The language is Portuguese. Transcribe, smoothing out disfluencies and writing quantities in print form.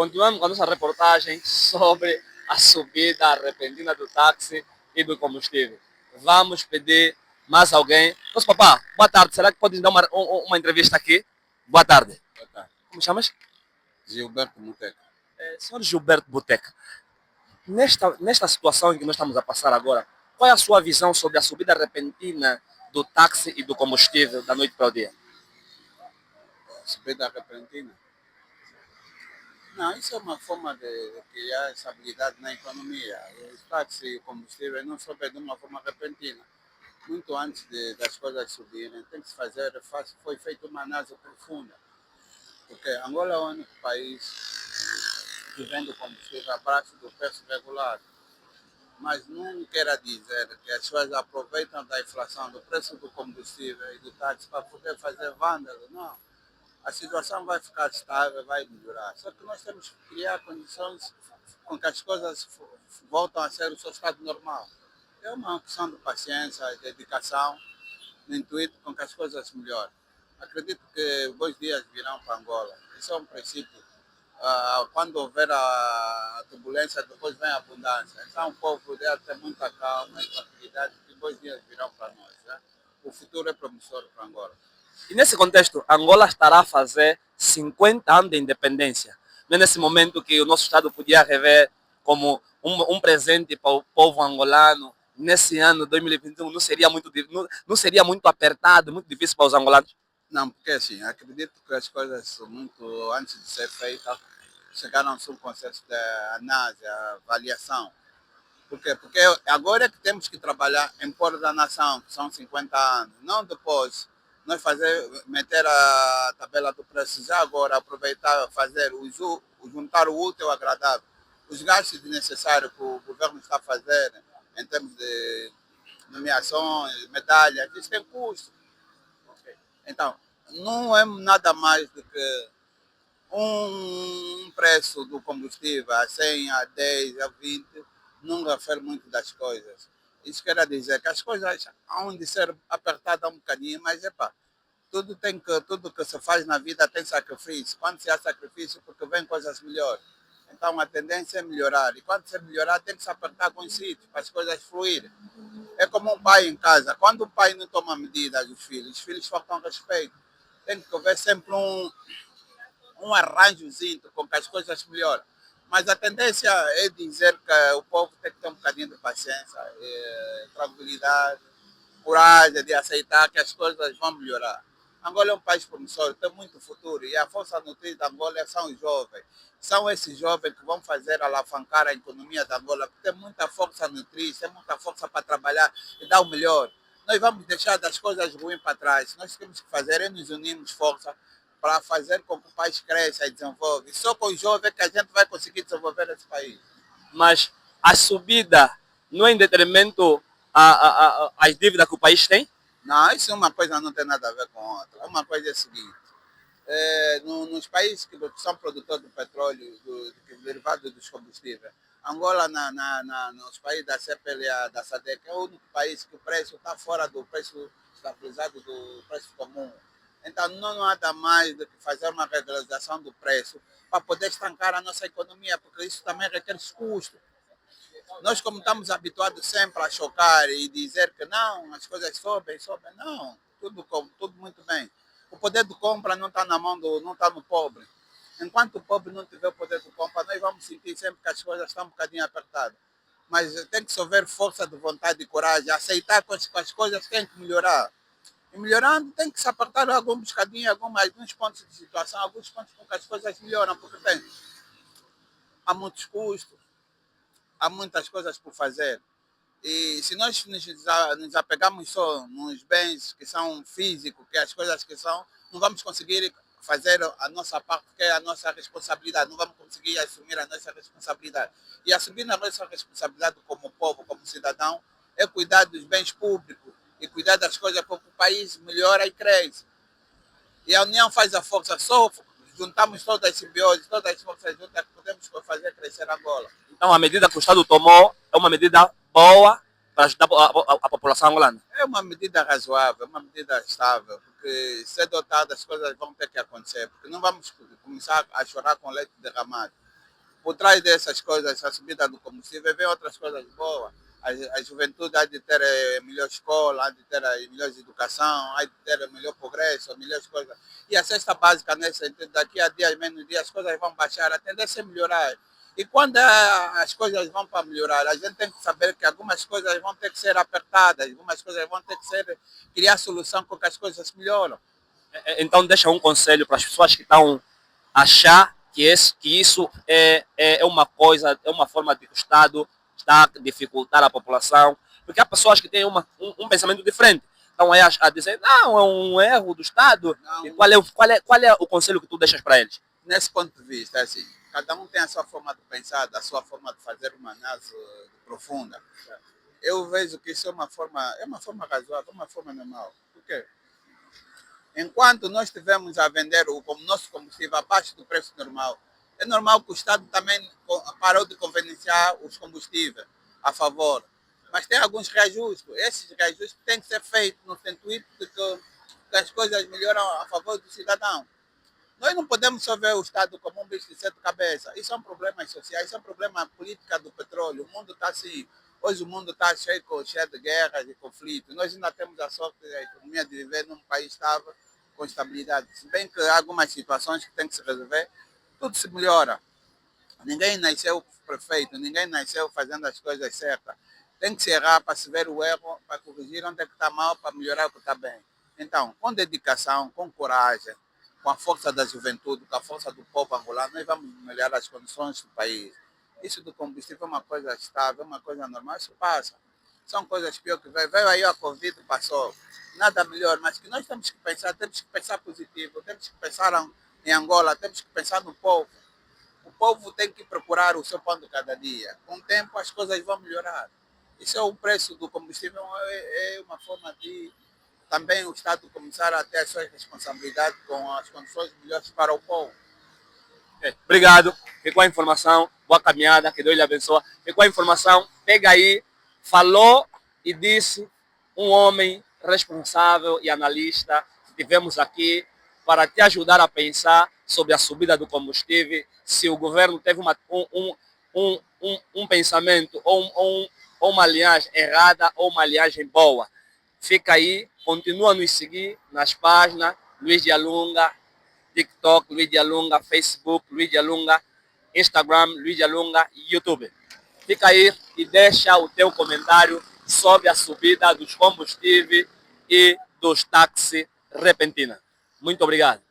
Continuamos com a nossa reportagem sobre a subida repentina do táxi e do combustível. Vamos pedir mais alguém. Nosso papá, boa tarde. Será que pode dar uma entrevista aqui? Boa tarde. Boa tarde. Como chamas? Gilberto Muteca. Senhor Gilberto Boteca, nesta situação em que nós estamos a passar agora, qual é a sua visão sobre a subida repentina do táxi e do combustível da noite para o dia? Subida repentina. Não, isso é uma forma de criar estabilidade na economia. Os táxis e o combustível não sobem de uma forma repentina. Muito antes das coisas subirem, tem que se fazer, foi feita uma análise profunda. Porque Angola é o único país que vende combustível abaixo do preço regular. Mas não quer dizer que as pessoas aproveitam da inflação do preço do combustível e do táxi para poder fazer vândalo. Não. A situação vai ficar estável, vai melhorar. Só que nós temos que criar condições com que as coisas voltem a ser o seu estado normal. É uma questão de paciência, de dedicação, no intuito com que as coisas melhorem. Acredito que bons dias virão para Angola. Isso é um princípio. Quando houver a turbulência, depois vem a abundância. Então o povo deve ter muita calma e tranquilidade, que bons dias virão para nós. Né? O futuro é promissor para Angola. E nesse contexto, Angola estará a fazer 50 anos de independência. Não é nesse momento que o nosso Estado podia rever como um presente para o povo angolano. Nesse ano 2021 não seria muito apertado, muito difícil para os angolanos? Não, porque assim, acredito que as coisas muito antes de ser feitas chegaram a um conceito de análise, avaliação. Por quê? Porque agora é que temos que trabalhar em prol da nação, que são 50 anos, não depois nós meter a tabela do preço já agora, aproveitar, fazer juntar o útil ao agradável. Os gastos necessários que o governo está fazendo em termos de nomeações, medalhas, isso tem custo. Então, não é nada mais do que um preço do combustível a 100, a 10, a 20, não refere muito das coisas. Isso quer dizer que as coisas hão de ser apertadas um bocadinho, mas tudo que se faz na vida tem sacrifício. Quando se há sacrifício, porque vem coisas melhores. Então a tendência é melhorar. E quando se melhorar, tem que se apertar com os sítios para as coisas fluírem. É como um pai em casa. Quando o pai não toma medidas dos filhos, os filhos faltam respeito. Tem que haver sempre um arranjozinho com que as coisas melhoram. Mas a tendência é dizer que o povo tem que ter um bocadinho de paciência, tranquilidade, coragem de aceitar que as coisas vão melhorar. Angola é um país promissor, tem muito futuro e a força nutrida da Angola são os jovens. São esses jovens que vão fazer alavancar a economia da Angola, porque tem muita força nutrida, tem muita força para trabalhar e dar o melhor. Nós vamos deixar das coisas ruins para trás. Nós temos que fazer é nos unirmos força para fazer com que o país cresça e desenvolva. E só com os jovens que a gente vai conseguir desenvolver esse país. Mas a subida não é em detrimento às dívidas que o país tem? Não, isso é uma coisa não tem nada a ver com outra. Uma coisa é a seguinte, nos países que são produtores de petróleo, do derivado dos combustíveis, Angola, nos países da CPLA, da SADC, é o único país que o preço está fora do preço estabilizado do preço comum. Então, não há nada mais do que fazer uma regularização do preço para poder estancar a nossa economia, porque isso também requer custos. Nós, como estamos habituados sempre a chocar e dizer que não, as coisas sobem, não, tudo muito bem. O poder de compra não está na mão não está no pobre. Enquanto o pobre não tiver o poder de compra, nós vamos sentir sempre que as coisas estão um bocadinho apertadas. Mas tem que haver força de vontade e coragem, aceitar que as coisas têm que melhorar. E melhorando, tem que se apertar alguns bocadinhos, alguns pontos de situação, alguns pontos com que as coisas melhoram, porque há muitos custos, há muitas coisas por fazer. E se nós nos apegarmos só nos bens que são físicos, que as coisas que são, não vamos conseguir fazer a nossa parte, que é a nossa responsabilidade, não vamos conseguir assumir a nossa responsabilidade. E assumir a nossa responsabilidade como povo, como cidadão, é cuidar dos bens públicos e cuidar das coisas para que o país melhore e cresça. E a união faz a força, só juntamos todas as simbioses, todas as forças juntas que podemos fazer crescer Angola. Então a medida que o Estado tomou é uma medida boa para ajudar a população angolana? É uma medida razoável, uma medida estável, porque cedo ou tarde as coisas vão ter que acontecer, porque não vamos começar a chorar com leite derramado. por trás dessas coisas, a subida do combustível, vem outras coisas boas. A juventude há de ter melhor escola, há de ter melhor educação, há de ter melhor progresso, melhores coisas. E a cesta básica, nesse sentido, daqui a dias, menos dias, as coisas vão baixar, a tendência é melhorar. E quando as coisas vão para melhorar, a gente tem que saber que algumas coisas vão ter que ser apertadas, algumas coisas vão ter que ser, criar solução com que as coisas melhoram. Então deixa um conselho para as pessoas que estão a achar que isso é uma coisa, é uma forma de que o Estado está a dificultar a população, porque há pessoas que têm um pensamento diferente. Então é a dizer, não, é um erro do Estado. Não. E qual é o conselho que tu deixas para eles? Nesse ponto de vista, é assim, cada um tem a sua forma de pensar, a sua forma de fazer uma análise profunda. Eu vejo que isso é uma forma razoável, uma forma normal. Por quê? Enquanto nós estivermos a vender o nosso combustível abaixo do preço normal, é normal que o Estado também parou de convenienciar os combustíveis a favor. Mas tem alguns reajustes. Esses reajustes têm que ser feitos no sentido de que as coisas melhoram a favor do cidadão. Nós não podemos só ver o Estado como um bicho de sete cabeças. Isso são problemas sociais, isso é um problema político do petróleo. O mundo está assim. Hoje o mundo está cheio de guerras e conflitos. Nós ainda temos a sorte da economia de viver num país estável, com estabilidade. Se bem que há algumas situações que têm que se resolver, tudo se melhora. Ninguém nasceu perfeito, ninguém nasceu fazendo as coisas certas. Tem que se errar para se ver o erro, para corrigir onde é que está mal, para melhorar o que está bem. Então, com dedicação, com coragem, com a força da juventude, com a força do povo angolano, nós vamos melhorar as condições do país. Isso do combustível é uma coisa estável, é uma coisa normal, isso passa. São coisas piores que veio aí a Covid, passou. Nada melhor, mas que nós temos que pensar positivo, temos que pensar em Angola, temos que pensar no povo. O povo tem que procurar o seu pão de cada dia. Com o tempo as coisas vão melhorar. Isso é o preço do combustível, é uma forma de também o Estado começar a ter as suas responsabilidades com as condições melhores para o povo. Obrigado, ficou a informação, boa caminhada, que Deus lhe abençoe. Ficou a informação, pega aí, falou e disse um homem responsável e analista que tivemos aqui para te ajudar a pensar sobre a subida do combustível, se o governo teve um pensamento ou uma linhagem errada ou uma linhagem boa. Fica aí, continua a nos seguir nas páginas Luiz de Alunga, TikTok, Luiz de Alunga, Facebook, Luiz de Alunga, Instagram, Luiz de Alunga e YouTube. Fica aí e deixa o teu comentário sobre a subida dos combustíveis e dos táxis repentina. Muito obrigado.